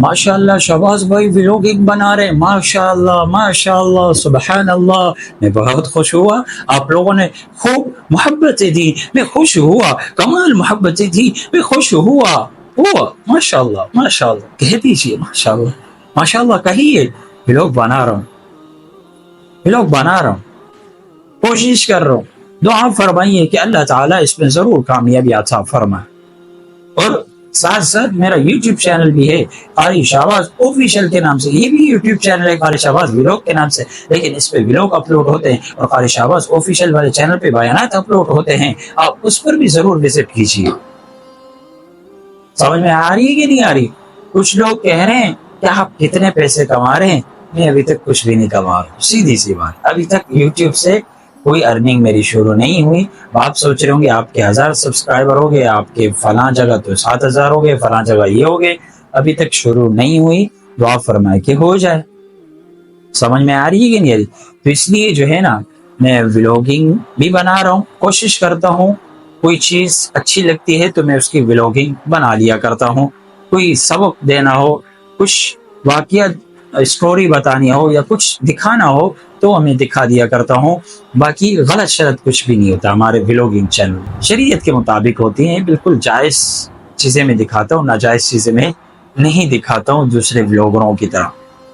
माशाअल्लाह शहबाज भाई व्लॉगिंग बना रहे हैं, माशाअल्लाह माशाअल्लाह सुबहान अल्लाह। मैं बहुत खुश हुआ, आप लोगों ने खूब मोहब्बतें दी, मैं खुश हुआ, कमाल मोहब्बतें दी, मैं खुश हुआ हुआ। माशाअल्लाह माशाअल्लाह कह दीजिए, माशाअल्लाह माशाअल्लाह कहिए। व्लॉग बना रहा हूँ, व्लॉग बना रहा हूँ, कोशिश कर रहा हूँ। दुआ फरमाइए कि अल्लाह ताला इसमें जरूर कामयाबी अता फरमाए। और साथ साथ मेरा यूट्यूब चैनल भी है, कारी शहबाज ऑफिशियल के नाम से। ये भी यूट्यूब चैनल है कारी शहबाज व्लॉग के नाम से, लेकिन इस पे व्लॉग अपलोड होते हैं और कारी शहबाज ऑफिशियल वाले चैनल पे बयानात अपलोड होते हैं। आप उस पर भी जरूर विजिट कीजिए। समझ में आ रही है कि नहीं आ रही? कुछ लोग कह रहे हैं कि आप कितने पैसे कमा रहे हैं, मैं अभी तक कुछ भी नहीं कमा रहा हूँ। सीधी सी बात, अभी तक यूट्यूब से कोई अर्निंग मेरी शुरू नहीं हुई। आप सोच रहे होंगे आपके 1000 सब्सक्राइबर हो गए, आपके फलां जगह तो 7000 हो गए, फलां जगह ये हो गए, अभी तक शुरू नहीं हुई। दुआ फरमाए कि हो जाए। समझ में आ रही है कि नहीं आ रही? तो इसलिए जो है ना, मैं व्लॉगिंग भी बना रहा हूँ, कोशिश करता हूँ कोई चीज अच्छी लगती है तो मैं उसकी व्लॉगिंग बना लिया करता हूँ। कोई सबक देना हो, कुछ वाकया स्टोरी बतानी हो या कुछ दिखाना हो तो हमें दिखा दिया करता हूँ। बाकी गलत शलत कुछ भी नहीं होता हमारे व्लॉगिंग चैनल, शरीयत के मुताबिक होती हैं, बिल्कुल जायज़ चीज़ें मैं दिखाता हूँ, नाजायज़ चीज़ें मैं नहीं दिखाता हूँ दूसरे व्लॉगरों की तरह।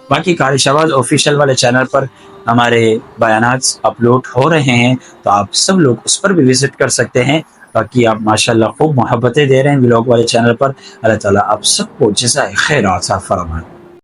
बाकी कारी शहबाज ऑफिशियल वाले चैनल पर हमारे बयानात अपलोड हो रहे हैं, तो आप सब लोग उस पर भी विजिट कर सकते हैं। बाकी आप माशाल्लाह खूब मोहब्बतें दे रहे हैं व्लॉग वाले चैनल पर। अल्लाह ताला आप सबको जज़ाए खैर अता फरमाए।